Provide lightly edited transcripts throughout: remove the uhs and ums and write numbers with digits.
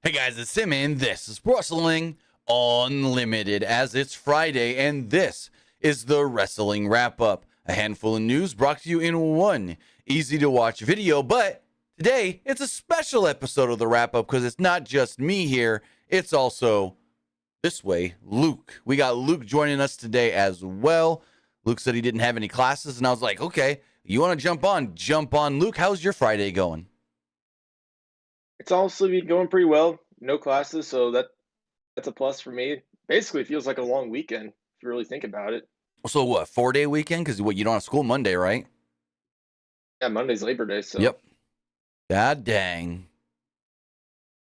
Hey guys, it's Sim, and this is Wrestling Unlimited, as it's Friday, and this is the Wrestling Wrap-Up. A handful of news brought to you in one easy-to-watch video, but today it's a special episode of the Wrap-Up because it's not just me here, it's also, this way, Luke. We got Luke joining us today as well. Luke said he didn't have any classes, and I was like, okay, you want to jump on? Jump on. Luke, how's your Friday going? It's honestly been going pretty well. No classes, so that's a plus for me. Basically, it feels like a long weekend if you really think about it. So what, 4-day weekend? Because you don't have school Monday, right? Yeah, Monday's Labor Day, so Yep. God dang.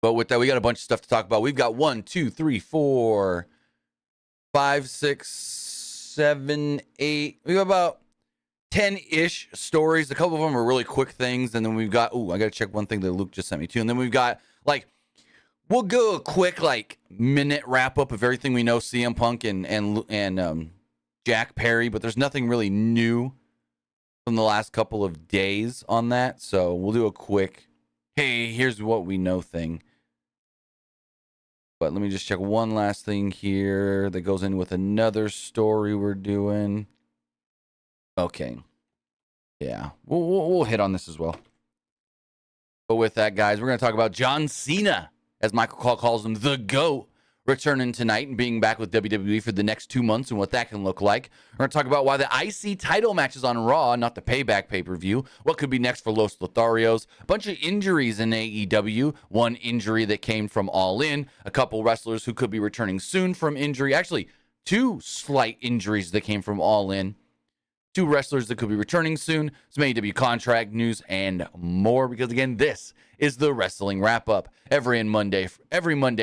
But with that, we got a bunch of stuff to talk about. We've got 1, 2, 3, 4, 5, 6, 7, 8. We got about 10-ish stories. A couple of them are really quick things. And then we've got, I got to check one thing that Luke just sent me too. And then we've got, we'll go a quick, minute wrap-up of everything we know, CM Punk and Jack Perry. But there's nothing really new from the last couple of days on that. So we'll do a quick, hey, here's what we know thing. But let me just check one last thing here that goes in with another story we're doing. Okay. Yeah, we'll hit on this as well. But with that, guys, we're going to talk about John Cena, as Michael Cole calls him, the GOAT, returning tonight and being back with WWE for the next 2 months and what that can look like. We're going to talk about why the IC title match is on Raw, not the Payback pay-per-view. What could be next for Los Lotharios. A bunch of injuries in AEW. One injury that came from All In. A couple wrestlers who could be returning soon from injury. Actually, 2 slight injuries that came from All In. 2 wrestlers that could be returning soon, some AEW contract news, and more. Because again, this is the Wrestling Wrap-Up every Monday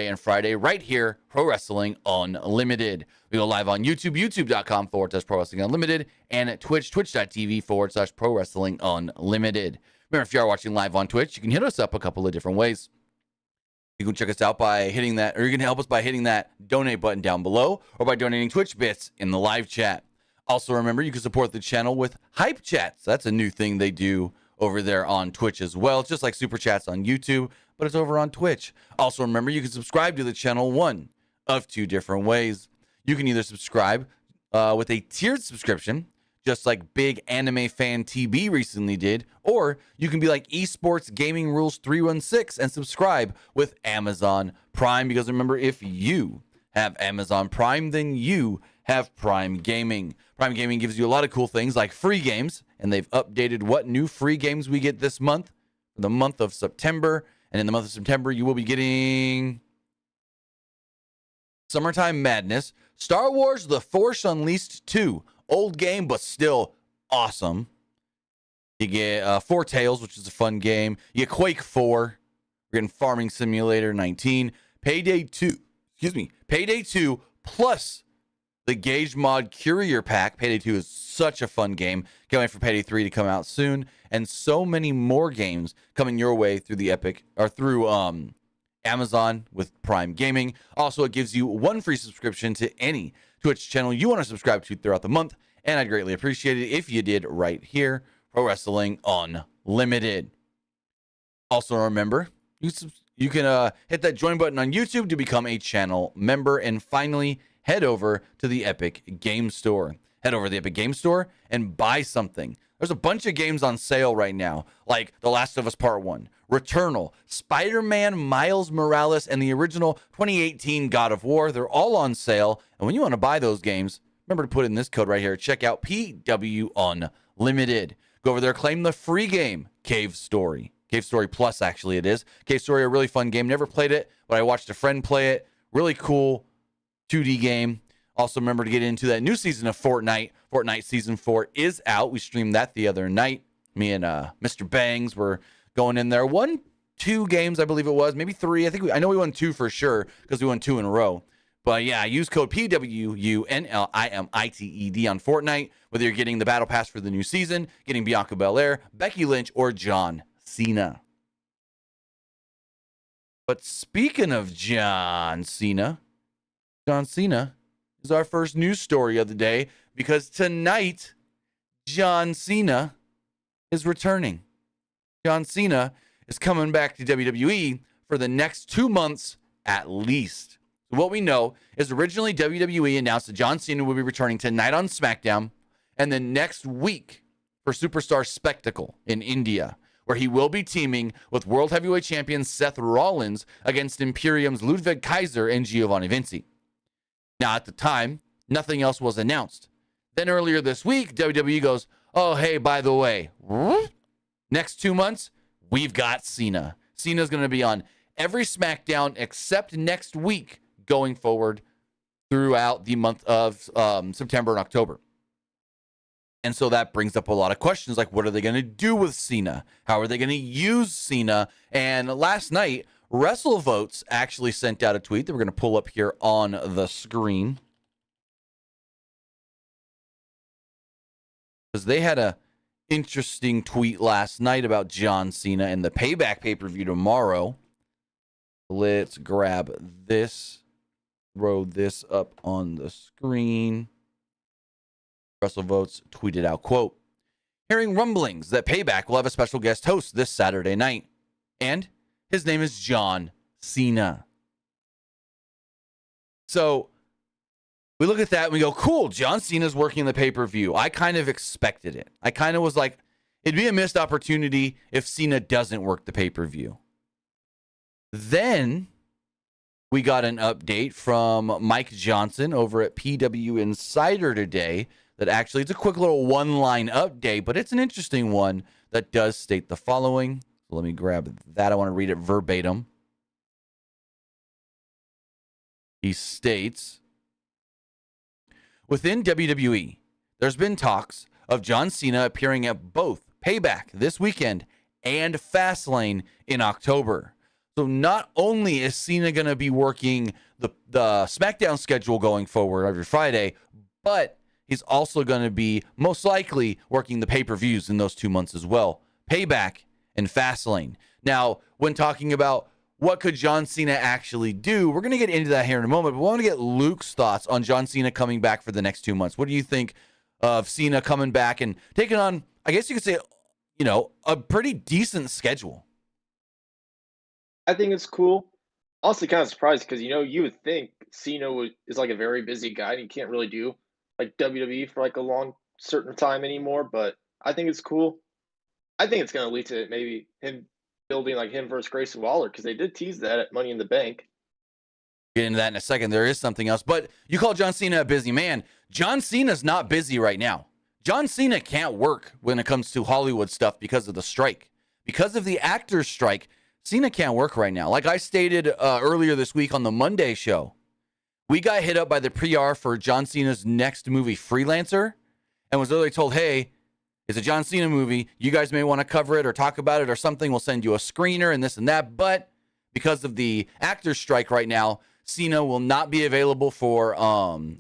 and Friday, right here, Pro Wrestling Unlimited. We go live on YouTube, youtube.com/Pro Wrestling Unlimited, and at Twitch, twitch.tv/Pro Wrestling Unlimited. Remember, if you are watching live on Twitch, you can hit us up a couple of different ways. You can check us out by hitting that, or you can help us by hitting that donate button down below, or by donating Twitch bits in the live chat. Also, remember, you can support the channel with Hype Chats. That's a new thing they do over there on Twitch as well. It's just like Super Chats on YouTube, but it's over on Twitch. Also, remember, you can subscribe to the channel one of 2 different ways. You can either subscribe with a tiered subscription, just like Big Anime Fan TB recently did, or you can be like Esports Gaming Rules 316 and subscribe with Amazon Prime. Because remember, if you have Amazon Prime, then you have Prime Gaming. Prime Gaming gives you a lot of cool things like free games, and they've updated what new free games we get this month, for the month of September. And in the month of September, you will be getting Summertime Madness, Star Wars The Force Unleashed 2, old game, but still awesome. You get Four Tales, which is a fun game. You get Quake 4. We're getting Farming Simulator 19. Payday 2, plus the Gauge Mod Courier Pack. Payday 2 is such a fun game. Can't wait for Payday 3 to come out soon. And so many more games coming your way through the Epic, or through Amazon with Prime Gaming. Also, it gives you 1 free subscription to any Twitch channel you want to subscribe to throughout the month. And I'd greatly appreciate it if you did right here, Pro Wrestling Unlimited. Also, remember, you can hit that join button on YouTube to become a channel member. And finally, head over to the Epic Game Store. Head over to the Epic Game Store and buy something. There's a bunch of games on sale right now, like The Last of Us Part 1, Returnal, Spider-Man Miles Morales, and the original 2018 God of War. They're all on sale. And when you want to buy those games, remember to put in this code right here. Check out PWU Unlimited. Go over there, claim the free game, Cave Story. Cave Story Plus, actually, it is. Cave Story, a really fun game. Never played it, but I watched a friend play it. Really cool 2D game. Also, remember to get into that new season of Fortnite. Fortnite Season 4 is out. We streamed that the other night. Me and Mr. Bangs were going in there. 2 games, I believe it was. Maybe 3. I know we won 2 for sure because we won 2 in a row. But yeah, use code PWUNLIMITED on Fortnite, whether you're getting the Battle Pass for the new season, getting Bianca Belair, Becky Lynch, or John Cena. But speaking of John Cena is our first news story of the day, because tonight, John Cena is returning. John Cena is coming back to WWE for the next 2 months at least. So what we know is originally WWE announced that John Cena will be returning tonight on SmackDown and then next week for Superstar Spectacle in India, where he will be teaming with World Heavyweight Champion Seth Rollins against Imperium's Ludwig Kaiser and Giovanni Vinci. Now, at the time, nothing else was announced. Then earlier this week, WWE goes, oh, hey, by the way, next 2 months, we've got Cena. Cena's going to be on every SmackDown except next week going forward throughout the month of September and October. And so that brings up a lot of questions like, what are they going to do with Cena? How are they going to use Cena? And last night, WrestleVotes actually sent out a tweet that we're going to pull up here on the screen, because they had a interesting tweet last night about John Cena and the Payback pay-per-view tomorrow. Let's grab this, throw this up on the screen. WrestleVotes tweeted out, quote, hearing rumblings that Payback will have a special guest host this Saturday night, and his name is John Cena. So we look at that and we go, cool, John Cena's working the pay-per-view. I kind of expected it. I kind of was like, it'd be a missed opportunity if Cena doesn't work the pay-per-view. Then we got an update from Mike Johnson over at PW Insider today that actually, it's a quick little one-line update, but it's an interesting one that does state the following. So let me grab that. I want to read it verbatim. He states, within WWE, there's been talks of John Cena appearing at both Payback this weekend and Fastlane in October. So not only is Cena going to be working the SmackDown schedule going forward every Friday, but he's also going to be most likely working the pay-per-views in those 2 months as well. Payback and Fastlane. Now, when talking about what could John Cena actually do, we're going to get into that here in a moment, but we want to get Luke's thoughts on John Cena coming back for the next 2 months. What do you think of Cena coming back and taking on, I guess you could say, a pretty decent schedule? I think it's cool. Also, kind of surprised because you would think Cena is like a very busy guy and he can't really do like WWE for like a long certain time anymore. But I think it's cool. I think it's going to lead to maybe him building like him versus Grayson Waller, because they did tease that at Money in the Bank. Get into that in a second. There is something else, but you call John Cena a busy man. John Cena's not busy right now. John Cena can't work when it comes to Hollywood stuff because of the strike. Because of the actors' strike, Cena can't work right now. Like I stated earlier this week on the Monday show, we got hit up by the PR for John Cena's next movie, Freelancer, and was literally told, hey, it's a John Cena movie. You guys may want to cover it or talk about it or something. We'll send you a screener and this and that. But because of the actors' strike right now, Cena will not be available for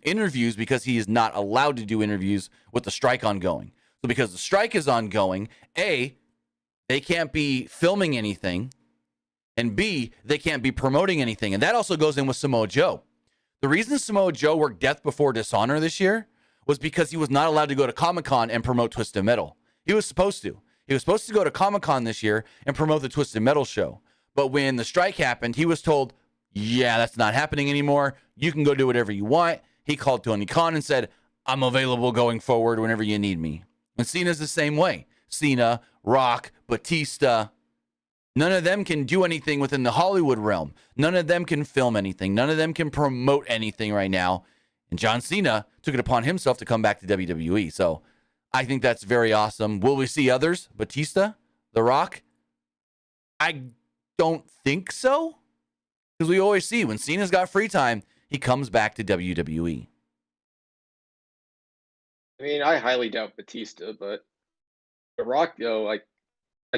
interviews because he is not allowed to do interviews with the strike ongoing. So because the strike is ongoing, A, they can't be filming anything, and B, they can't be promoting anything. And that also goes in with Samoa Joe. The reason Samoa Joe worked Death Before Dishonor this year was because he was not allowed to go to Comic-Con and promote Twisted Metal. He was supposed to. He was supposed to go to Comic-Con this year and promote the Twisted Metal show. But when the strike happened, he was told, yeah, that's not happening anymore. You can go do whatever you want. He called Tony Khan and said, I'm available going forward whenever you need me. And Cena's the same way. Cena, Rock, Batista, none of them can do anything within the Hollywood realm. None of them can film anything. None of them can promote anything right now. And John Cena took it upon himself to come back to WWE. So I think that's very awesome. Will we see others? Batista? The Rock? I don't think so. Because we always see when Cena's got free time, he comes back to WWE. I mean, I highly doubt Batista, but The Rock, though, like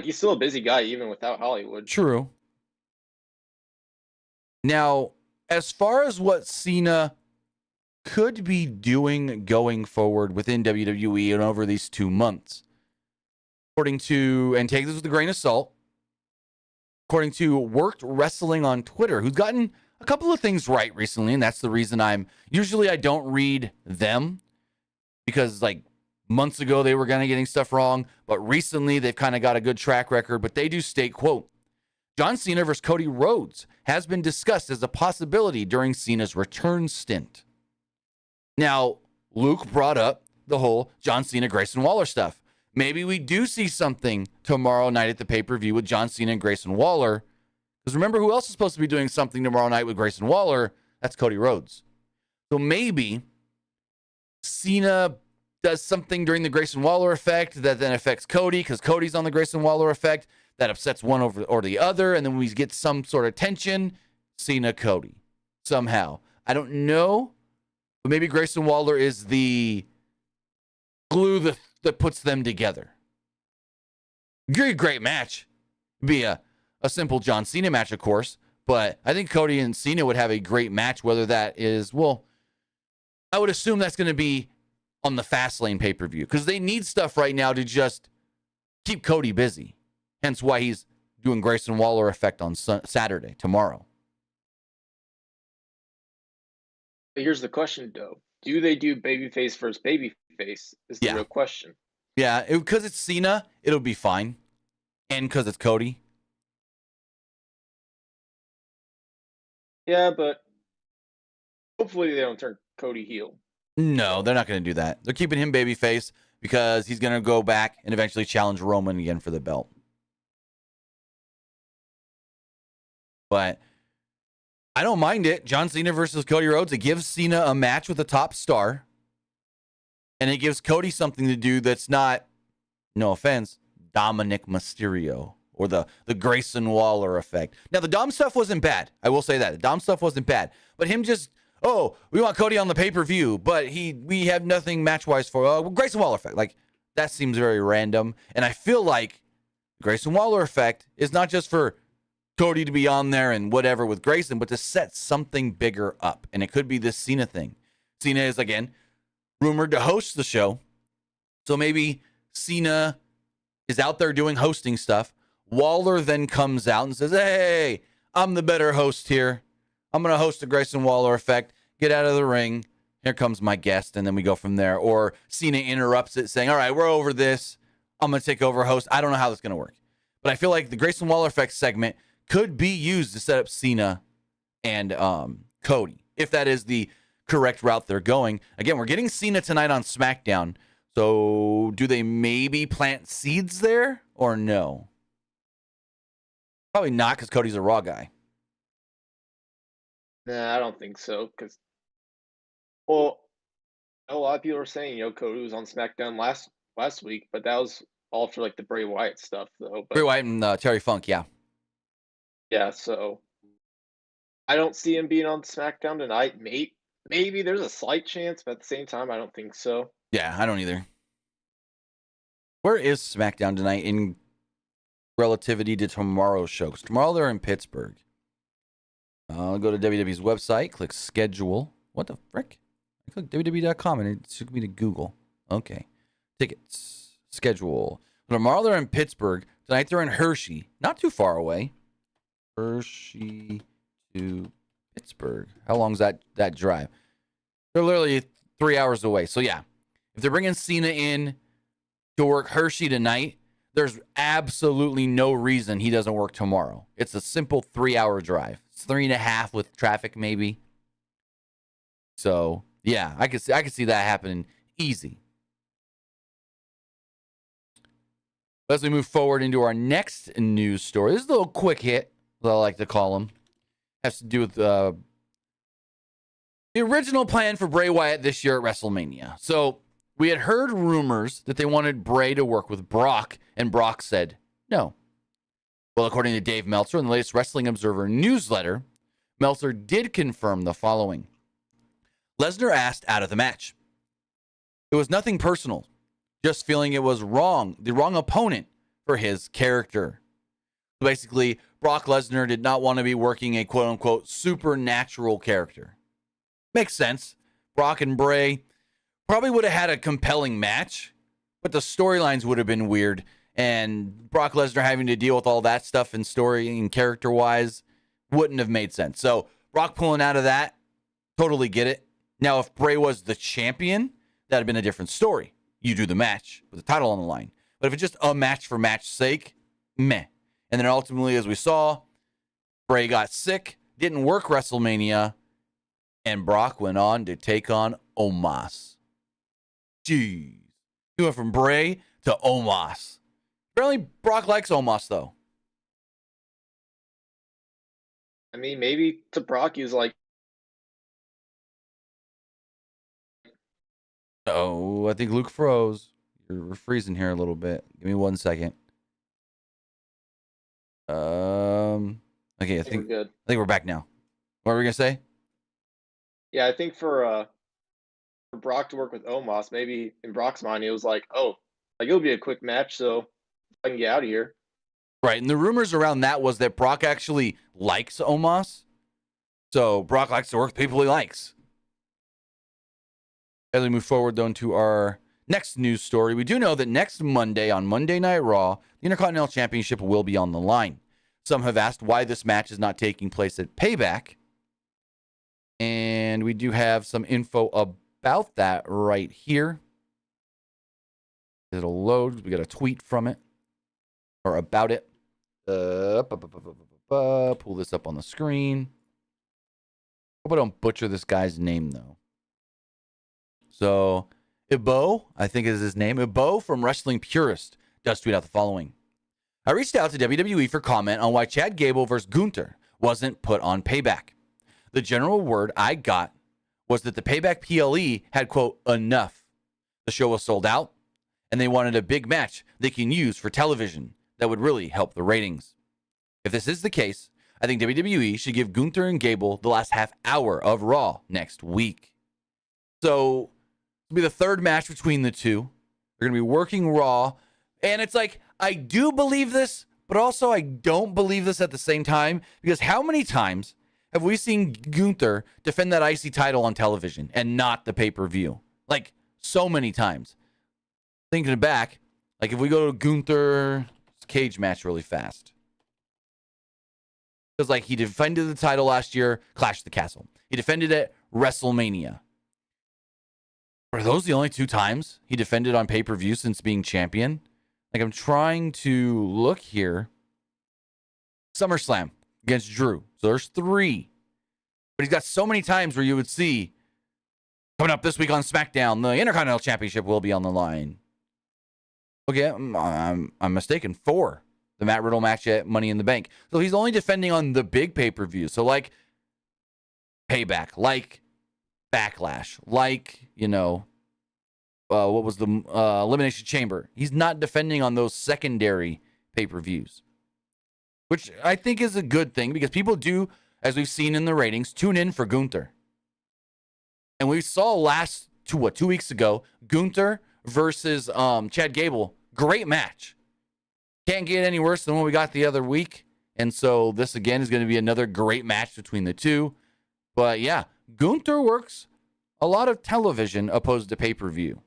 he's still a busy guy even without Hollywood. True. Now, as far as what Cena could be doing going forward within WWE and over these 2 months, according to, and take this with a grain of salt, according to Worked Wrestling on Twitter, who's gotten a couple of things right recently, and that's the reason usually I don't read them, because like months ago they were kind of getting stuff wrong, but recently they've kind of got a good track record. But they do state, quote, John Cena versus Cody Rhodes has been discussed as a possibility during Cena's return stint. Now, Luke brought up the whole John Cena, Grayson Waller stuff. Maybe we do see something tomorrow night at the pay-per-view with John Cena and Grayson Waller. Because remember who else is supposed to be doing something tomorrow night with Grayson Waller? That's Cody Rhodes. So maybe Cena does something during the Grayson Waller effect that then affects Cody because Cody's on the Grayson Waller effect that upsets one over or the other, and then we get some sort of tension. Cena, Cody, somehow. I don't know, but maybe Grayson Waller is the glue that puts them together. Great match. Be a simple John Cena match, of course, but I think Cody and Cena would have a great match, whether that is, well, I would assume that's going to be on the Fastlane pay-per-view because they need stuff right now to just keep Cody busy. Hence why he's doing Grayson Waller effect on Saturday, tomorrow. Here's the question, though. Do they do babyface versus babyface is the real question. Yeah, because it's Cena, it'll be fine. And because it's Cody. Yeah, but hopefully they don't turn Cody heel. No, they're not going to do that. They're keeping him babyface because he's going to go back and eventually challenge Roman again for the belt. But I don't mind it. John Cena versus Cody Rhodes. It gives Cena a match with a top star. And it gives Cody something to do that's not, no offense, Dominic Mysterio or the Grayson Waller effect. Now, the Dom stuff wasn't bad. I will say that. The Dom stuff wasn't bad. But him just, we want Cody on the pay-per-view, but we have nothing match-wise for Grayson Waller effect. Like, that seems very random. And I feel like Grayson Waller effect is not just for Cody to be on there and whatever with Grayson, but to set something bigger up. And it could be this Cena thing. Cena is, again, rumored to host the show. So maybe Cena is out there doing hosting stuff. Waller then comes out and says, hey, I'm the better host here. I'm going to host the Grayson Waller effect. Get out of the ring. Here comes my guest. And then we go from there. Or Cena interrupts it saying, all right, we're over this. I'm going to take over host. I don't know how that's going to work. But I feel like the Grayson Waller effect segment could be used to set up Cena and Cody, if that is the correct route they're going. Again, we're getting Cena tonight on SmackDown. So do they maybe plant seeds there or no? Probably not because Cody's a Raw guy. Nah, I don't think so. Because, well, a lot of people are saying, Cody was on SmackDown last week, but that was all for like the Bray Wyatt stuff, though. But, Bray Wyatt and Terry Funk, yeah. Yeah, so I don't see him being on SmackDown tonight. Maybe there's a slight chance, but at the same time, I don't think so. Yeah, I don't either. Where is SmackDown tonight in relativity to tomorrow's show? Because tomorrow they're in Pittsburgh. I'll go to WWE's website, click schedule. What the frick? I click WWE.com and it took me to Google. Okay. Tickets. Schedule. Tomorrow they're in Pittsburgh. Tonight they're in Hershey. Not too far away. Hershey to Pittsburgh. How long is that drive? They're literally 3 hours away. So, yeah. If they're bringing Cena in to work Hershey tonight, there's absolutely no reason he doesn't work tomorrow. It's a simple 3-hour drive. It's 3.5 with traffic, maybe. So, yeah, I could see that happening easy. As we move forward into our next news story, this is a little quick hit, as I like to call them. Has to do with the original plan for Bray Wyatt this year at WrestleMania. So, we had heard rumors that they wanted Bray to work with Brock, and Brock said no. Well, according to Dave Meltzer in the latest Wrestling Observer newsletter, Meltzer did confirm the following. Lesnar asked out of the match. It was nothing personal, just feeling it was wrong, the wrong opponent for his character. Basically, Brock Lesnar did not want to be working a quote-unquote supernatural character. Makes sense. Brock and Bray probably would have had a compelling match, but the storylines would have been weird, and Brock Lesnar having to deal with all that stuff and story and character-wise wouldn't have made sense. So Brock pulling out of that, totally get it. Now, if Bray was the champion, that would have been a different story. You do the match with the title on the line. But if it's just a match for match's sake, meh. And then ultimately, as we saw, Bray got sick, didn't work WrestleMania, and Brock went on to take on Omos. Jeez. He went from Bray to Omos. Apparently, Brock likes Omos, though. I mean, maybe to Brock, he was like, Oh, I think Luke froze. We're freezing here a little bit. Give me 1 second. Okay, I think we're good. I think we're back now. What were we gonna say? Yeah, I think for Brock to work with Omos, maybe in Brock's mind, it was like, oh, like it'll be a quick match, so I can get out of here. Right, and the rumors around that was that Brock actually likes Omos. So Brock likes to work with people he likes. As we move forward, though, into our next news story, we do know that next Monday on Monday Night Raw, the Intercontinental Championship will be on the line. Some have asked why this match is not taking place at Payback. And we do have some info about that right here. It'll load. We got a tweet from it or about it. Pull this up on the screen. Hope I don't butcher this guy's name, though. So, Ibo, I think is his name. Ibo from Wrestling Purist does tweet out the following. I reached out to WWE for comment on why Chad Gable versus Gunther wasn't put on Payback. The general word I got was that the Payback PLE had, quote, enough. The show was sold out, and they wanted a big match they can use for television that would really help the ratings. If this is the case, I think WWE should give Gunther and Gable the last half hour of Raw next week. So, it'll be the third match between the two. They're going to be working Raw. And it's like, I do believe this, but also I don't believe this at the same time. Because how many times have we seen Gunther defend that IC title on television and not the pay-per-view? Like, so many times. Thinking back, like if we go to Gunther's cage match really fast. Because like he defended the title last year, Clash of the Castle. He defended it WrestleMania. Are those the only two times he defended on pay-per-view since being champion? Like, I'm trying to look here. SummerSlam against Drew. So there's 3. But he's got so many times where you would see, coming up this week on SmackDown, the Intercontinental Championship will be on the line. Okay, I'm mistaken. 4. The Matt Riddle match at Money in the Bank. So he's only defending on the big pay-per-view. So like Payback, like Backlash, like, you know, what was the Elimination Chamber. He's not defending on those secondary pay-per-views, which I think is a good thing because people do, as we've seen in the ratings, tune in for Gunther. And we saw 2 weeks ago, Gunther versus Chad Gable. Great match. Can't get any worse than what we got the other week. And so this, again, is going to be another great match between the two. But yeah, Gunther works a lot of television opposed to pay-per-view.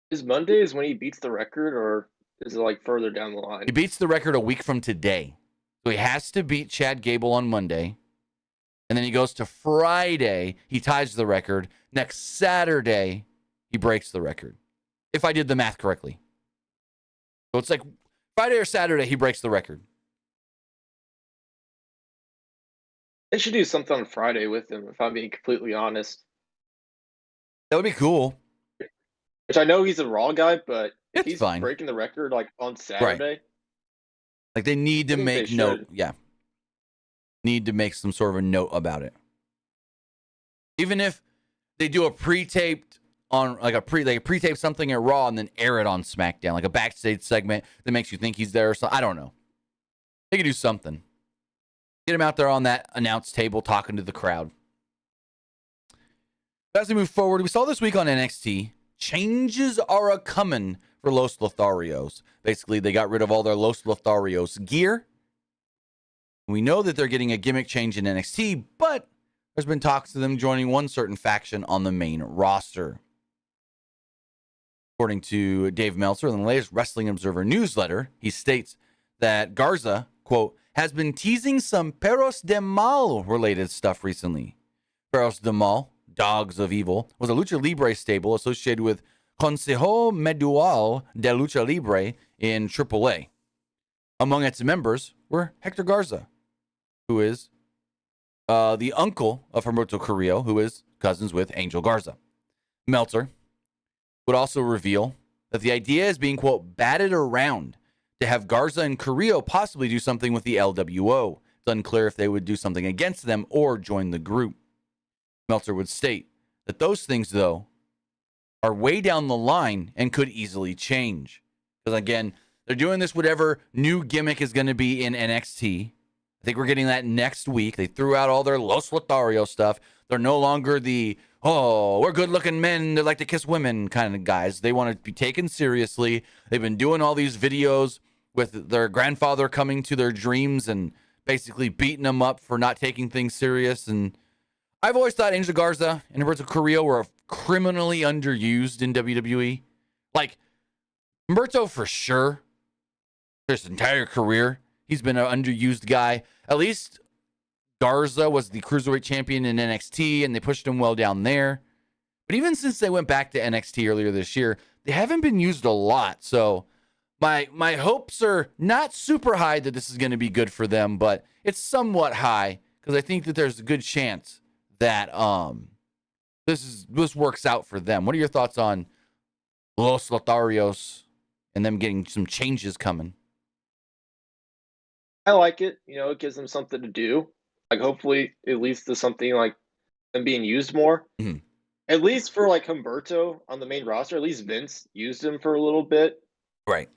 Is Mondays when he beats the record, or is it like further down the line? He beats the record a week from today. So he has to beat Chad Gable on Monday. And then he goes to Friday. He ties the record. Next Saturday, he breaks the record. If I did the math correctly. So it's like Friday or Saturday, he breaks the record. They should do something on Friday with him, if I'm being completely honest. That would be cool. Which I know he's a Raw guy, but if It's he's fine. breaking the record like on Saturday. Like they need to I think make they note. should. Yeah. Need to make some sort of a note about it. Even if they do a pre-taped on like they pre-tape something at Raw and then air it on SmackDown, like a backstage segment that makes you think he's there or something. I don't know. They could do something. Get him out there on that announce table talking to the crowd. As we move forward, we saw this week on NXT, changes are a-coming for Los Lotharios. Basically, they got rid of all their Los Lotharios gear. We know that they're getting a gimmick change in NXT, but there's been talks of them joining one certain faction on the main roster. According to Dave Meltzer in the latest Wrestling Observer newsletter, he states that Garza, quote, has been teasing some Perros de Mal related stuff recently. Perros de Mal, Dogs of Evil, was a Lucha Libre stable associated with Consejo Mundial de Lucha Libre in AAA. Among its members were Hector Garza, who is the uncle of Humberto Carrillo, who is cousins with Angel Garza. Meltzer would also reveal that the idea is being, quote, batted around to have Garza and Carrillo possibly do something with the LWO. It's unclear if they would do something against them or join the group. Meltzer would state that those things, though, are way down the line and could easily change. Because, again, they're doing this whatever new gimmick is going to be in NXT. I think we're getting that next week. They threw out all their Los Lotharios stuff. They're no longer the, oh, we're good-looking men that like to kiss women kind of guys. They want to be taken seriously. They've been doing all these videos with their grandfather coming to their dreams and basically beating them up for not taking things serious. And I've always thought Angel Garza and Humberto Carrillo were criminally underused in WWE. Like, Humberto for sure, his entire career, he's been an underused guy. At least Garza was the Cruiserweight champion in NXT, and they pushed him well down there. But even since they went back to NXT earlier this year, they haven't been used a lot. So my hopes are not super high that this is going to be good for them, but it's somewhat high because I think that there's a good chance that this works out for them. What are your thoughts on Los Lotharios and them getting some changes coming? I like it. It gives them something to do. Like, hopefully it leads to something like them being used more. Mhm. At least for like Humberto on the main roster, at least Vince used him for a little bit. Right.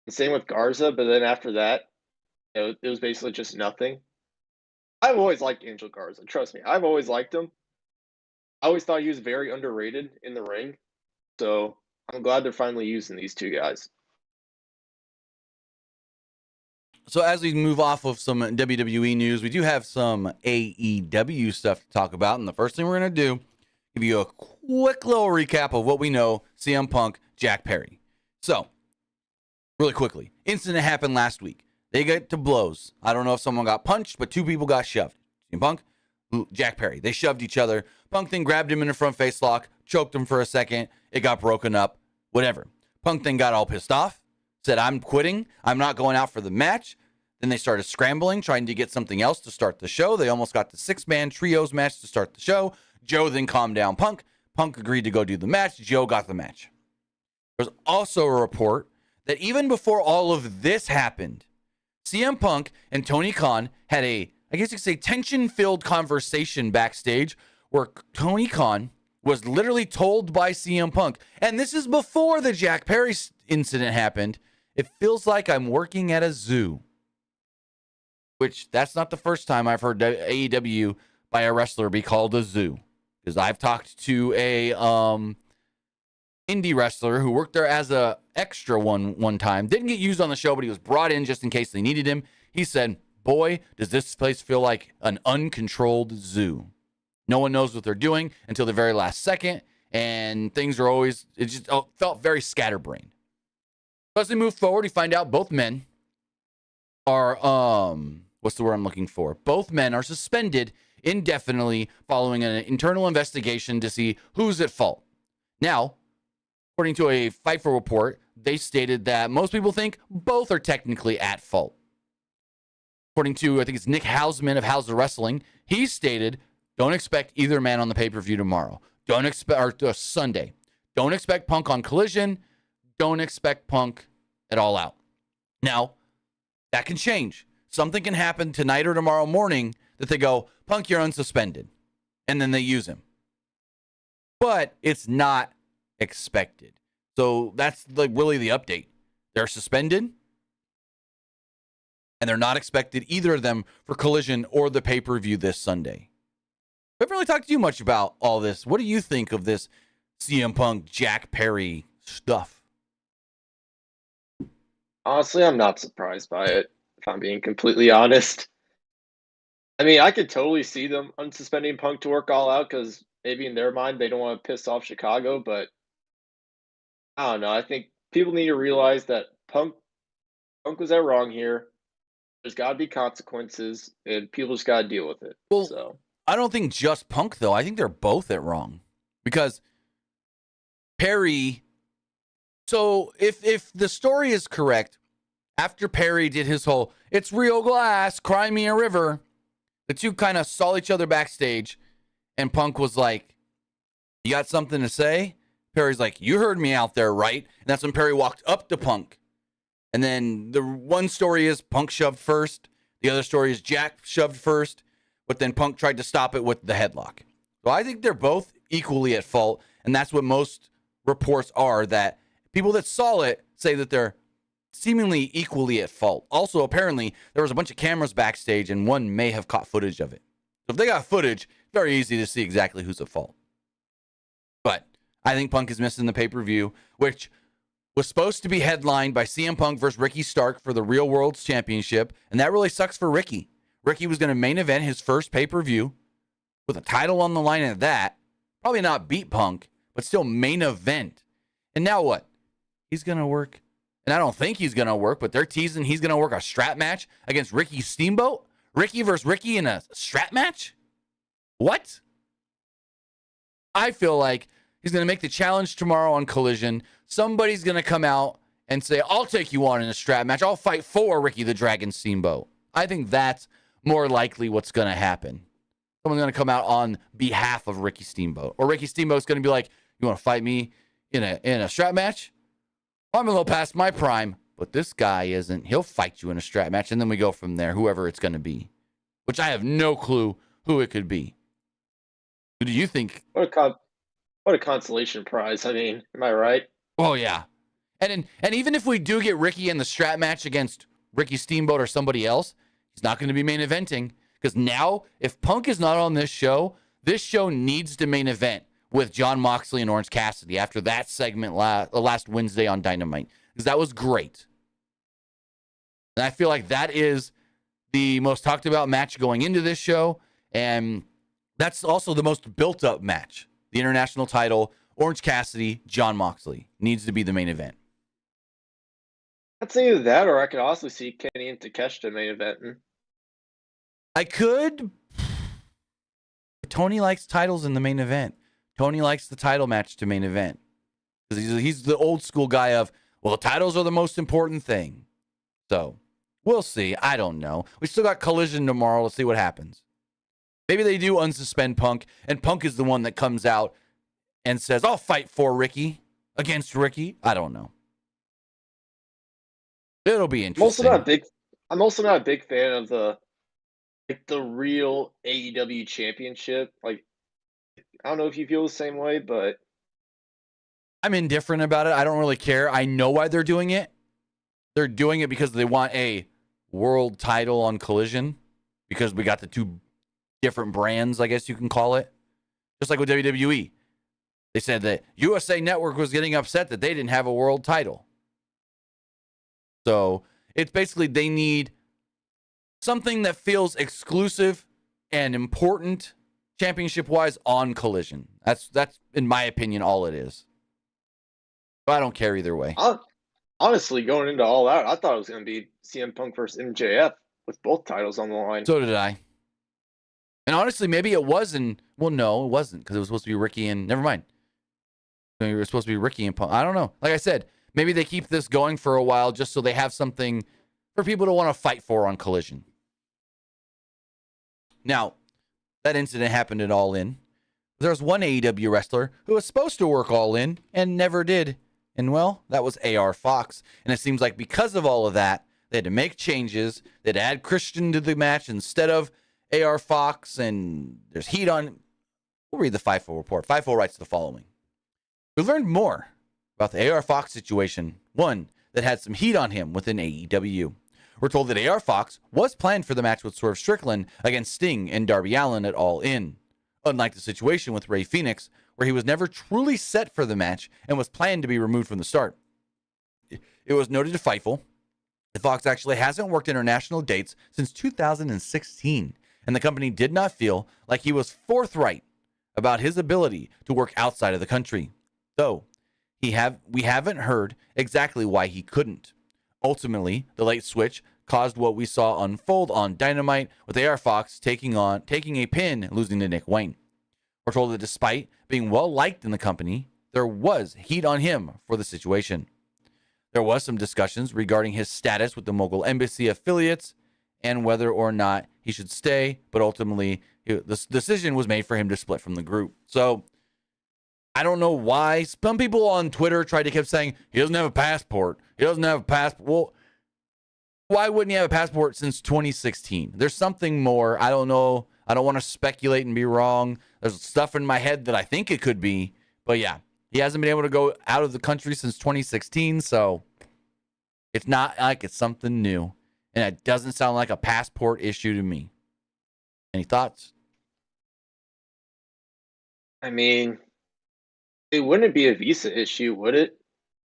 And same with Garza, but then after that, it was basically just nothing. I've always liked Angel Garza. Trust me, I've always liked him. I always thought he was very underrated in the ring. So I'm glad they're finally using these two guys. So as we move off of some WWE news, we do have some AEW stuff to talk about. And the first thing we're going to do, give you a quick little recap of what we know, CM Punk, Jack Perry. So, really quickly, incident happened last week. They get to blows. I don't know if someone got punched, but two people got shoved. CM Punk, Jack Perry. They shoved each other. Punk then grabbed him in a front face lock, choked him for a second. It got broken up, whatever. Punk then got all pissed off, said, I'm quitting. I'm not going out for the match. Then they started scrambling, trying to get something else to start the show. They almost got the 6-man trios match to start the show. Joe then calmed down Punk. Punk agreed to go do the match. Joe got the match. There's also a report that even before all of this happened, CM Punk and Tony Khan had a, I guess you could say, tension-filled conversation backstage where Tony Khan was literally told by CM Punk, and this is before the Jack Perry incident happened, it feels like I'm working at a zoo. Which, that's not the first time I've heard AEW by a wrestler be called a zoo. Because I've talked to a indie wrestler who worked there as a extra one time. Didn't get used on the show, but he was brought in just in case they needed him. He said, boy, does this place feel like an uncontrolled zoo. No one knows what they're doing until the very last second. And things are always, it just felt very scatterbrained. So as we move forward, we find out both men are, what's the word I'm looking for? Both men are suspended indefinitely following an internal investigation to see who's at fault. Now, according to a Fightful report, they stated that most people think both are technically at fault. According to, I think it's Nick Hausman of House of Wrestling, he stated, don't expect either man on the pay-per-view tomorrow. Don't expect, or Sunday. Don't expect Punk on Collision. Don't expect Punk at All Out. Now, that can change. Something can happen tonight or tomorrow morning that they go, Punk, you're unsuspended. And then they use him. But it's not expected. So that's like really the update. They're suspended. And they're not expected, either of them, for Collision or the pay-per-view this Sunday. We haven't really talked to you much about all this. What do you think of this CM Punk, Jack Perry stuff? Honestly, I'm not surprised by it, if I'm being completely honest. I mean, I could totally see them unsuspending Punk to work All Out because maybe in their mind they don't want to piss off Chicago, but I don't know. I think people need to realize that Punk was at wrong here. There's got to be consequences, and people just got to deal with it. Well, so I don't think just Punk, though. I think they're both at wrong. Because Perry. So if the story is correct, after Perry did his whole "it's real glass, cry me a river," the two kind of saw each other backstage, and Punk was like, "You got something to say?" Perry's like, "You heard me out there, right?" And that's when Perry walked up to Punk. And then the one story is Punk shoved first. The other story is Jack shoved first, but then Punk tried to stop it with the headlock. So I think they're both equally at fault, and that's what most reports are, that people that saw it say that they're seemingly equally at fault. Also, apparently, there was a bunch of cameras backstage, and one may have caught footage of it. So if they got footage, it's very easy to see exactly who's at fault. But I think Punk is missing the pay-per-view, which was supposed to be headlined by CM Punk versus Ricky Stark for the Real World's Championship, and that really sucks for Ricky. Ricky was going to main event his first pay-per-view with a title on the line at that. Probably not beat Punk, but still main event. And now what? He's going to work, and I don't think he's going to work, but they're teasing he's going to work a strap match against Ricky Steamboat? Ricky versus Ricky in a strap match? What? I feel like he's going to make the challenge tomorrow on Collision. Somebody's going to come out and say, "I'll take you on in a strap match. I'll fight for Ricky the Dragon Steamboat." I think that's more likely what's going to happen. Someone's going to come out on behalf of Ricky Steamboat. Or Ricky Steamboat's going to be like, "You want to fight me in a strap match? I'm a little past my prime, but this guy isn't. He'll fight you in a strap match." And then we go from there, whoever it's going to be. Which I have no clue who it could be. Who do you think? What a consolation prize. I mean, am I right? Oh, yeah. And even if we do get Ricky in the strap match against Ricky Steamboat or somebody else, he's not going to be main eventing. Because now, if Punk is not on this show needs to main event with Jon Moxley and Orange Cassidy after that segment last Wednesday on Dynamite. Because that was great. And I feel like that is the most talked about match going into this show. And that's also the most built up match. The international title, Orange Cassidy, Jon Moxley needs to be the main event. I'd say either that, or I could also see Kenny and Takeshita main eventing. I could. Tony likes titles in the main event. Tony likes the title match to main event. Because he's the old school guy of, well, the titles are the most important thing. So, we'll see. I don't know. We still got Collision tomorrow. Let's see what happens. Maybe they do unsuspend Punk, and Punk is the one that comes out and says, "I'll fight for Ricky, against Ricky." I don't know. It'll be interesting. I'm also not a big fan of the real AEW championship. Like, I don't know if you feel the same way, but I'm indifferent about it. I don't really care. I know why they're doing it. They're doing it because they want a world title on Collision, because we got the two different brands, I guess you can call it. Just like with WWE. They said that USA Network was getting upset that they didn't have a world title. So it's basically they need something that feels exclusive and important championship-wise on Collision. That's in my opinion, all it is. But I don't care either way. Honestly, going into All Out, I thought it was going to be CM Punk versus MJF with both titles on the line. So did I. And honestly, maybe it wasn't. Well, no, it wasn't, because it was supposed to be Ricky and... Never mind. It was supposed to be Ricky and Punk. I don't know. Like I said, maybe they keep this going for a while just so they have something for people to want to fight for on Collision. Now, that incident happened at All In. There's one AEW wrestler who was supposed to work All In and never did. And, well, that was AR Fox. And it seems like because of all of that, they had to make changes. They'd add Christian to the match instead of AR Fox. And there's heat on... We'll read the FIFO report. FIFO writes the following. We learned more about the AR Fox situation. One that had some heat on him within AEW. We're told that AR Fox was planned for the match with Swerve Strickland against Sting and Darby Allin at All In. Unlike the situation with Rey Fenix, where he was never truly set for the match and was planned to be removed from the start. It was noted to Fightful that Fox actually hasn't worked international dates since 2016, and the company did not feel like he was forthright about his ability to work outside of the country. Though, we haven't heard exactly why he couldn't. Ultimately, the late switch caused what we saw unfold on Dynamite, with AR Fox taking a pin, losing to Nick Wayne. We're told that despite being well liked in the company, there was heat on him for the situation. There was some discussions regarding his status with the Mogul Embassy affiliates and whether or not he should stay, but ultimately the decision was made for him to split from the group. So I don't know why. Some people on Twitter tried to keep saying he doesn't have a passport. He doesn't have a passport. Well, why wouldn't he have a passport since 2016? There's something more. I don't know. I don't want to speculate and be wrong. There's stuff in my head that I think it could be. But yeah, he hasn't been able to go out of the country since 2016. So it's not like it's something new. And it doesn't sound like a passport issue to me. Any thoughts? I mean, it wouldn't be a visa issue, would it?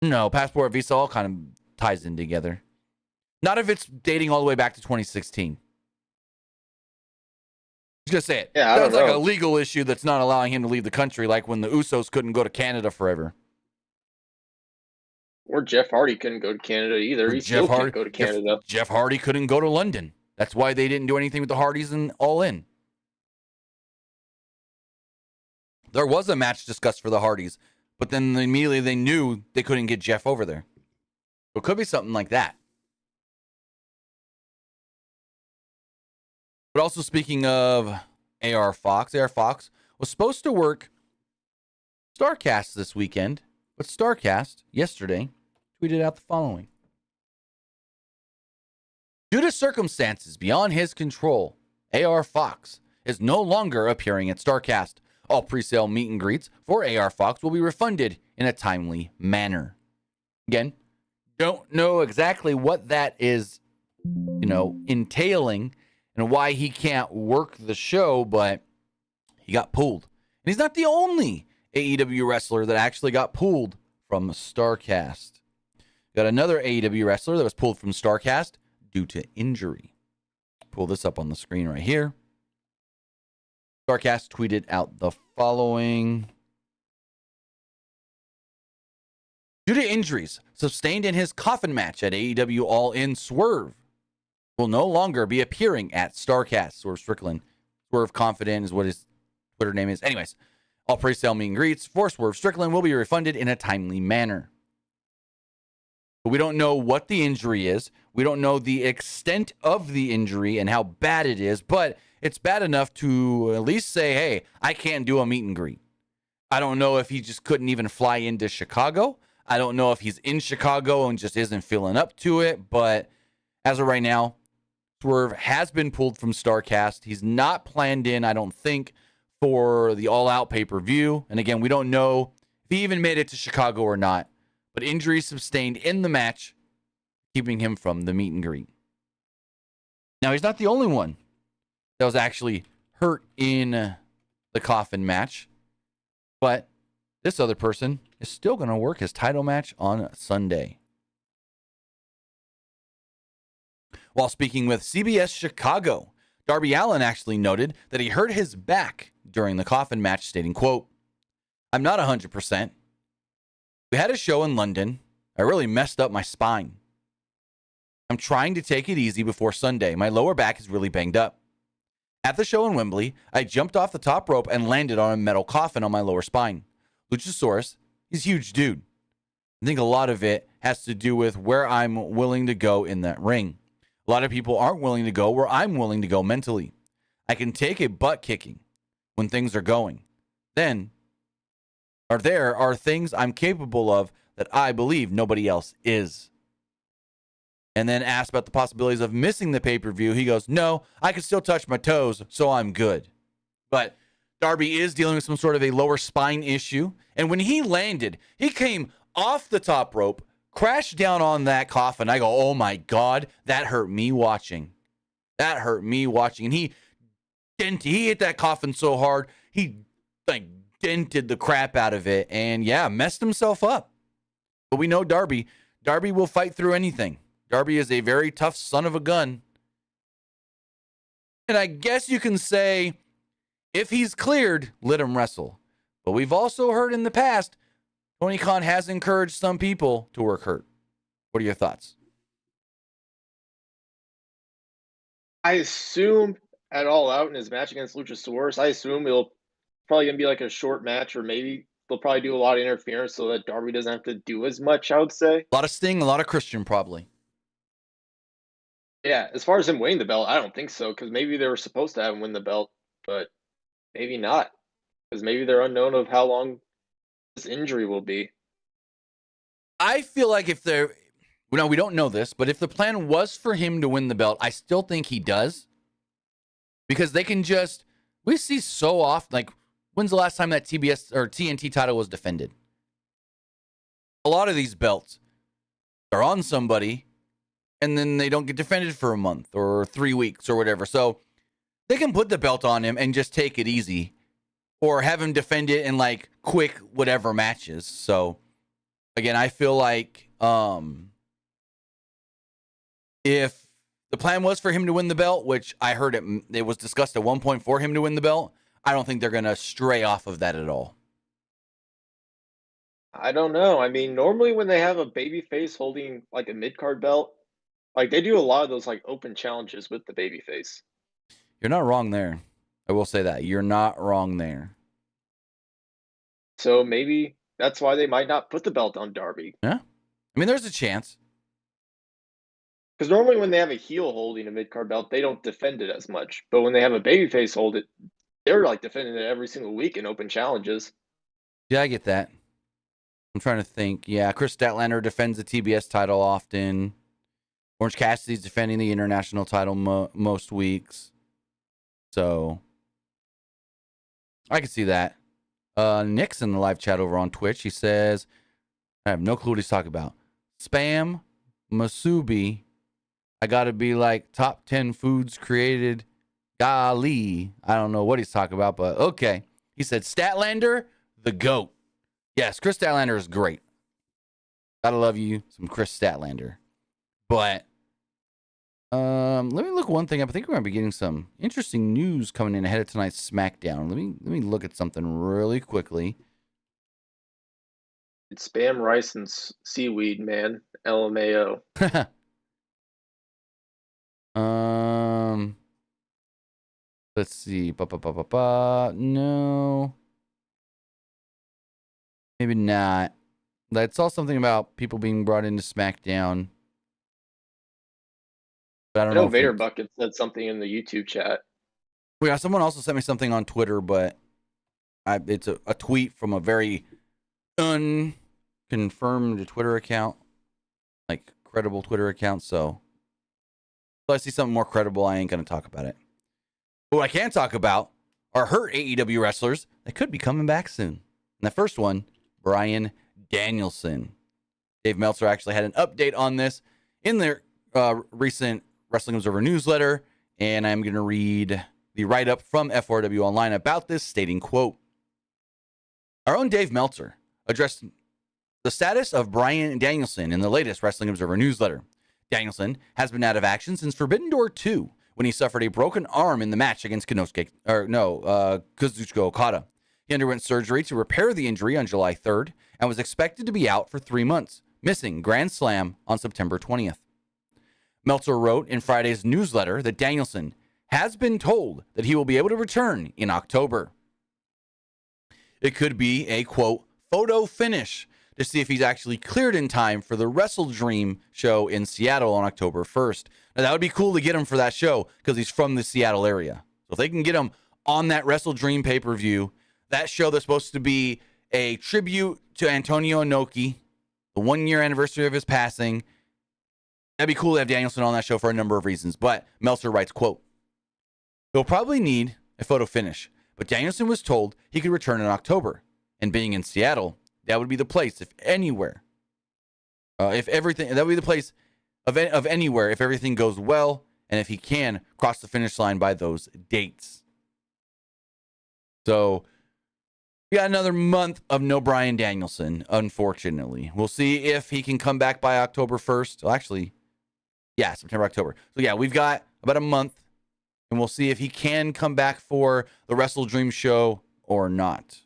No, passport, visa all kind of ties in together. Not if it's dating all the way back to 2016. I was going to say it. Yeah, Sounds like a legal issue that's not allowing him to leave the country, like when the Usos couldn't go to Canada forever. Or Jeff Hardy couldn't go to Canada either. He still can't go to Canada. Jeff Hardy couldn't go to London. That's why they didn't do anything with the Hardys and All In. There was a match discussed for the Hardys, but then immediately they knew they couldn't get Jeff over there. It could be something like that. But also speaking of AR Fox was supposed to work StarCast this weekend, but StarCast yesterday tweeted out the following. Due to circumstances beyond his control, AR Fox is no longer appearing at StarCast. All pre-sale meet and greets for AR Fox will be refunded in a timely manner. Again, don't know exactly what that is, entailing and why he can't work the show, but he got pulled. And he's not the only AEW wrestler that actually got pulled from StarCast. Got another AEW wrestler that was pulled from StarCast due to injury. Pull this up on the screen right here. StarCast tweeted out the following. Due to injuries sustained in his coffin match at AEW All In, Swerve will no longer be appearing at StarCast. Swerve Strickland. Swerve Confident is what his Twitter name is. Anyways, all pre-sale meet and greets for Swerve Strickland will be refunded in a timely manner. But we don't know what the injury is. We don't know the extent of the injury and how bad it is, but it's bad enough to at least say, hey, I can't do a meet and greet. I don't know if he just couldn't even fly into Chicago. I don't know if he's in Chicago and just isn't feeling up to it, but as of right now, Swerve has been pulled from StarCast. He's not planned in, I don't think, for the All Out pay-per-view. And again, we don't know if he even made it to Chicago or not. But injuries sustained in the match, keeping him from the meet and greet. Now, he's not the only one that was actually hurt in the coffin match. But this other person is still going to work his title match on Sunday. While speaking with CBS Chicago, Darby Allin actually noted that he hurt his back during the coffin match, stating, quote, I'm not 100%. We had a show in London. I really messed up my spine. I'm trying to take it easy before Sunday. My lower back is really banged up. At the show in Wembley, I jumped off the top rope and landed on a metal coffin on my lower spine. Luchasaurus, he's a huge dude. I think a lot of it has to do with where I'm willing to go in that ring. A lot of people aren't willing to go where I'm willing to go mentally. I can take a butt kicking when things are going. Then, there are things I'm capable of that I believe nobody else is. And then asked about the possibilities of missing the pay-per-view, he goes, no, I can still touch my toes, so I'm good. But Darby is dealing with some sort of a lower spine issue. And when he landed, he came off the top rope, crashed down on that coffin. I go, oh my God, that hurt me watching. That hurt me watching. And he hit that coffin so hard, he dented the crap out of it. And yeah, messed himself up. But we know Darby. Darby will fight through anything. Darby is a very tough son of a gun. And I guess you can say, if he's cleared, let him wrestle. But we've also heard in the past, Tony Khan has encouraged some people to work hurt. What are your thoughts? I assume at All Out in his match against Luchasaurus, I assume it'll probably going to be like a short match or maybe they'll probably do a lot of interference so that Darby doesn't have to do as much, I would say. A lot of Sting, a lot of Christian, probably. Yeah, as far as him winning the belt, I don't think so, because maybe they were supposed to have him win the belt, but maybe not, because maybe they're unknown of how long this injury will be. I feel like if they're, no, we don't know this, but if the plan was for him to win the belt, I still think he does. Because they can just, we see so often, like, when's the last time that TBS or TNT title was defended? A lot of these belts are on somebody, and then they don't get defended for a month or 3 weeks or whatever. So they can put the belt on him and just take it easy, or have him defend it in like quick whatever matches. So again, I feel like if the plan was for him to win the belt, which I heard it was discussed at one point for him to win the belt, I don't think they're going to stray off of that at all. I don't know. I mean, normally when they have a babyface holding like a mid-card belt, like they do a lot of those like open challenges with the babyface. You're not wrong there. I will say that. You're not wrong there. So maybe that's why they might not put the belt on Darby. Yeah. I mean, there's a chance. Because normally when they have a heel holding a mid-card belt, they don't defend it as much. But when they have a babyface hold it, they're like defending it every single week in open challenges. Yeah, I get that. I'm trying to think. Yeah, Chris Statlander defends the TBS title often. Orange Cassidy's defending the international title most weeks. So I can see that. Nick's in the live chat over on Twitch. He says, I have no clue what he's talking about. Spam Masubi. I got to be like top 10 foods created. Golly. I don't know what he's talking about, but okay. He said, Statlander, the GOAT. Yes, Chris Statlander is great. Gotta love you some Chris Statlander. But let me look one thing up. I think we're going to be getting some interesting news coming in ahead of tonight's SmackDown. Let me look at something really quickly. It's spam rice and seaweed, man. LMAO. Let's see. No. Maybe not. I saw something about people being brought into SmackDown. But I don't know. Vader Bucket said something in the YouTube chat. Yeah, someone also sent me something on Twitter, but it's a tweet from a very unconfirmed Twitter account, like credible Twitter account. So I see something more credible, I ain't going to talk about it. But what I can talk about are hurt AEW wrestlers that could be coming back soon. And the first one, Bryan Danielson. Dave Meltzer actually had an update on this in their recent Wrestling Observer newsletter, and I'm going to read the write-up from FRW Online about this, stating, quote, our own Dave Meltzer addressed the status of Bryan Danielson in the latest Wrestling Observer newsletter. Danielson has been out of action since Forbidden Door 2, when he suffered a broken arm in the match against Kazuchika Okada. He underwent surgery to repair the injury on July 3rd and was expected to be out for 3 months, missing Grand Slam on September 20th. Meltzer wrote in Friday's newsletter that Danielson has been told that he will be able to return in October. It could be a, quote, photo finish to see if he's actually cleared in time for the Wrestle Dream show in Seattle on October 1st. Now, that would be cool to get him for that show because he's from the Seattle area. So if they can get him on that Wrestle Dream pay-per-view, that show that's supposed to be a tribute to Antonio Inoki, the 1-year anniversary of his passing, that'd be cool to have Danielson on that show for a number of reasons. But Meltzer writes, quote, he'll probably need a photo finish, but Danielson was told he could return in October. And being in Seattle, that would be the place, if anywhere. That would be the place of anywhere if everything goes well and if he can cross the finish line by those dates. So we got another month of no Bryan Danielson, unfortunately. We'll see if he can come back by October 1st. Well, actually, yeah, September, October. So yeah, we've got about a month, and we'll see if he can come back for the Wrestle Dream show or not.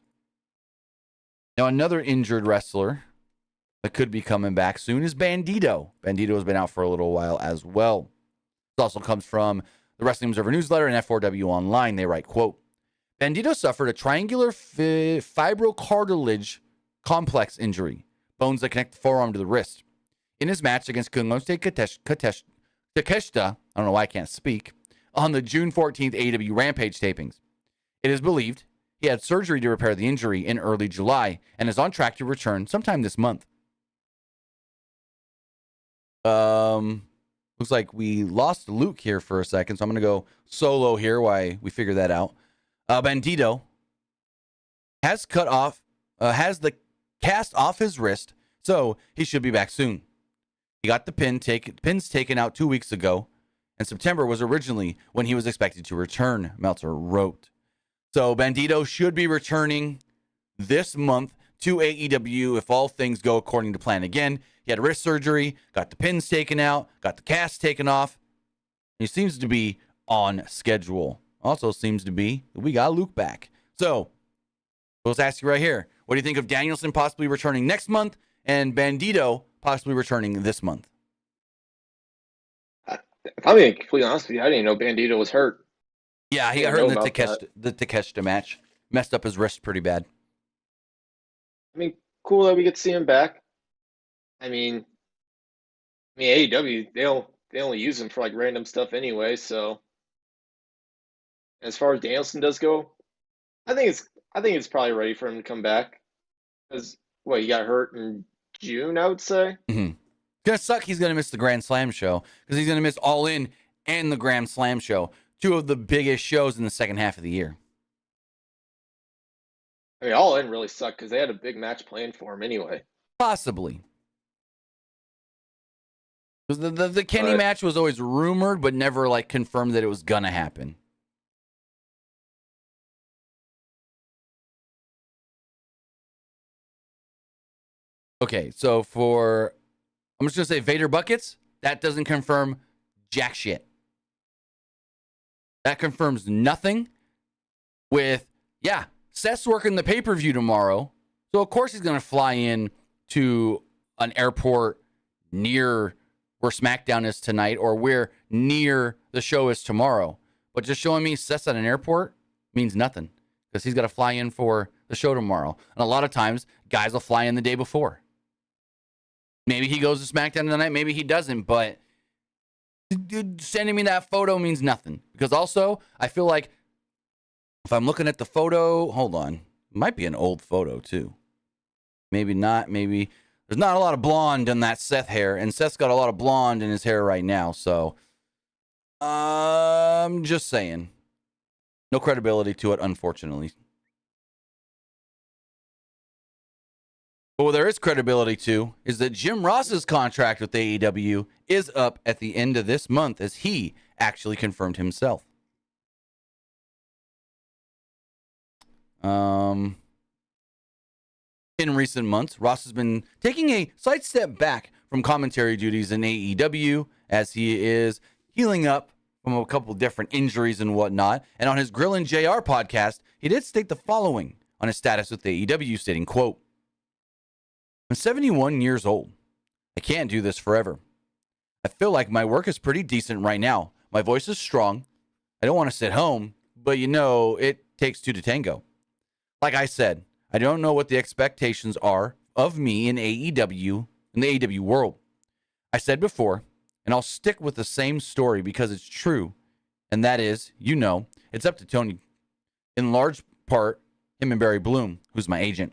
Now, another injured wrestler that could be coming back soon is Bandito. Bandito has been out for a little while as well. This also comes from the Wrestling Observer newsletter and F4W Online. They write, quote, Bandito suffered a triangular fibrocartilage complex injury, bones that connect the forearm to the wrist. In his match against Kungoste Takeshita, I don't know why I can't speak, on the June 14th AEW Rampage tapings. It is believed he had surgery to repair the injury in early July and is on track to return sometime this month. Looks like we lost Luke here for a second, so I'm going to go solo here while we figure that out. Bandito has has the cast off his wrist, so he should be back soon. He got the pins taken out 2 weeks ago, and September was originally when he was expected to return, Meltzer wrote. So Bandito should be returning this month to AEW if all things go according to plan. Again, he had wrist surgery, got the pins taken out, got the cast taken off. He seems to be on schedule. Also seems to be that we got Luke back. So, let's ask you right here. What do you think of Danielson possibly returning next month and Bandito possibly returning this month? If I'm being completely honest with you, I didn't even know Bandito was hurt. Yeah, he got hurt in the Takeshita match. Messed up his wrist pretty bad. I mean, cool that we get to see him back. I mean, AEW, they only use him for like random stuff anyway, so as far as Danielson does go, I think it's probably ready for him to come back. Because he got hurt in June, I would say. Mm-hmm. It's gonna suck. He's gonna miss the Grand Slam show because he's gonna miss All In and the Grand Slam show, two of the biggest shows in the second half of the year. I mean, All In really sucked because they had a big match planned for him anyway. Possibly. The Kenny match was always rumored, but never like confirmed that it was gonna happen. Okay, so I'm just gonna say Vader buckets. That doesn't confirm jack shit. That confirms nothing. Seth's working the pay-per-view tomorrow, so of course he's gonna fly in to an airport near where SmackDown is tonight or where near the show is tomorrow. But just showing me Seth's at an airport means nothing because he's got to fly in for the show tomorrow. And a lot of times, guys will fly in the day before. Maybe he goes to SmackDown tonight, maybe he doesn't, but sending me that photo means nothing. Because also, I feel like if I'm looking at the photo, hold on, it might be an old photo too. Maybe not, maybe. There's not a lot of blonde in that Seth hair, and Seth's got a lot of blonde in his hair right now, so I'm just saying. No credibility to it, unfortunately. But what there is credibility to is that Jim Ross's contract with AEW is up at the end of this month, as he actually confirmed himself. In recent months, Ross has been taking a slight step back from commentary duties in AEW as he is healing up from a couple different injuries and whatnot. And on his Grillin' JR podcast, he did state the following on his status with AEW, stating, quote, "I'm 71 years old. I can't do this forever. I feel like my work is pretty decent right now. My voice is strong. I don't want to sit home, but it takes two to tango. Like I said, I don't know what the expectations are of me in AEW, in the AEW world. I said before, and I'll stick with the same story because it's true, and that is, it's up to Tony, in large part, him and Barry Bloom, who's my agent.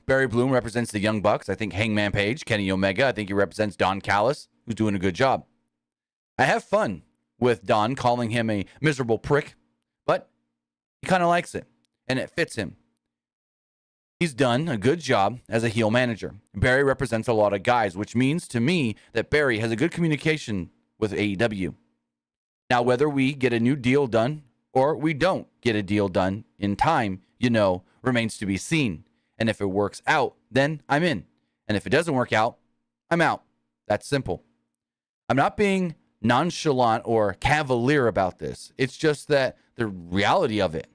Barry Bloom represents the Young Bucks. I think Hangman Page, Kenny Omega. I think he represents Don Callis, who's doing a good job. I have fun with Don calling him a miserable prick, but he kind of likes it, and it fits him. He's done a good job as a heel manager. Barry represents a lot of guys, which means to me that Barry has a good communication with AEW. Now, whether we get a new deal done or we don't get a deal done in time, remains to be seen. And if it works out, then I'm in. And if it doesn't work out, I'm out. That's simple. I'm not being nonchalant or cavalier about this. It's just that the reality of it.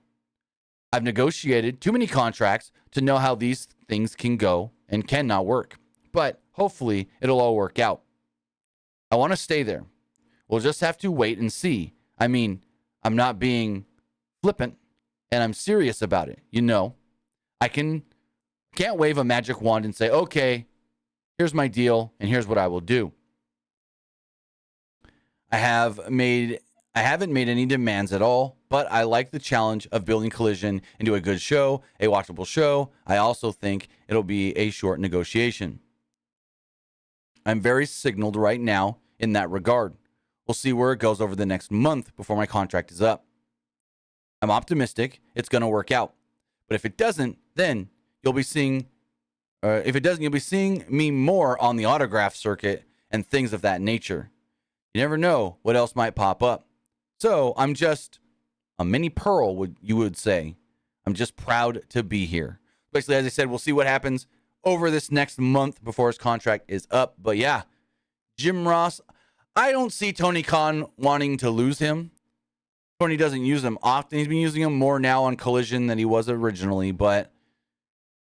I've negotiated too many contracts to know how these things can go and cannot work. But hopefully it'll all work out. I want to stay there. We'll just have to wait and see. I mean, I'm not being flippant. and I'm serious about it, I can't wave a magic wand and say, okay, here's my deal and here's what I will do. I haven't made any demands at all, but I like the challenge of building Collision into a good show, a watchable show. I also think it'll be a short negotiation. I'm very signaled right now in that regard. We'll see where it goes over the next month before my contract is up. I'm optimistic it's going to work out. But if it doesn't, then you'll be seeing me more on the autograph circuit and things of that nature. You never know what else might pop up. So I'm just a mini Pearl, you would say. I'm just proud to be here. Basically, as I said, we'll see what happens over this next month before his contract is up. But yeah, Jim Ross, I don't see Tony Khan wanting to lose him. Tony doesn't use him often. He's been using him more now on Collision than he was originally. But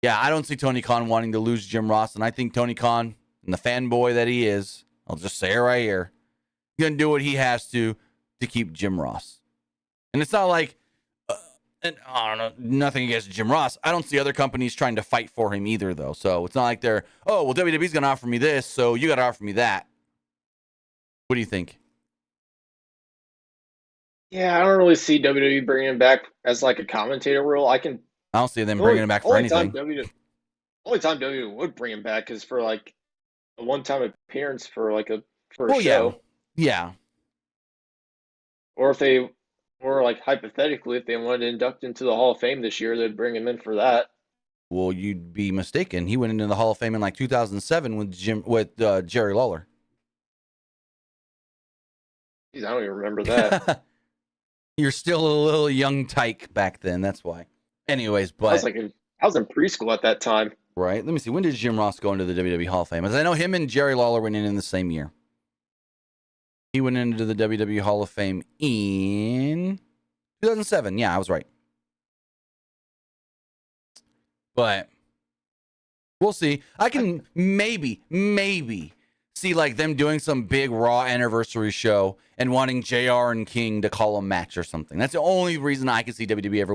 yeah, I don't see Tony Khan wanting to lose Jim Ross. And I think Tony Khan, and the fanboy that he is, I'll just say it right here, he's going to do what he has to keep Jim Ross. And it's not like, and I don't know, nothing against Jim Ross. I don't see other companies trying to fight for him either, though. So it's not like they're, oh, well, WWE's going to offer me this, so you got to offer me that. What do you think? Yeah, I don't really see WWE bringing him back as like a commentator role. I don't see them bringing him back for anything. Only time WWE would bring him back is for like a one-time appearance for a show. Yeah. Or like hypothetically, if they wanted to induct into the Hall of Fame this year, they'd bring him in for that. Well, you'd be mistaken. He went into the Hall of Fame in like 2007 with Jerry Lawler. Jeez, I don't even remember that. You're still a little young tyke back then. That's why. Anyways, but I was in preschool at that time. Right. Let me see. When did Jim Ross go into the WWE Hall of Fame? As I know, him and Jerry Lawler went in the same year. He went into the WWE Hall of Fame in 2007. Yeah, I was right. But we'll see. I can maybe see like them doing some big Raw anniversary show and wanting JR and King to call a match or something. That's the only reason I can see WWE ever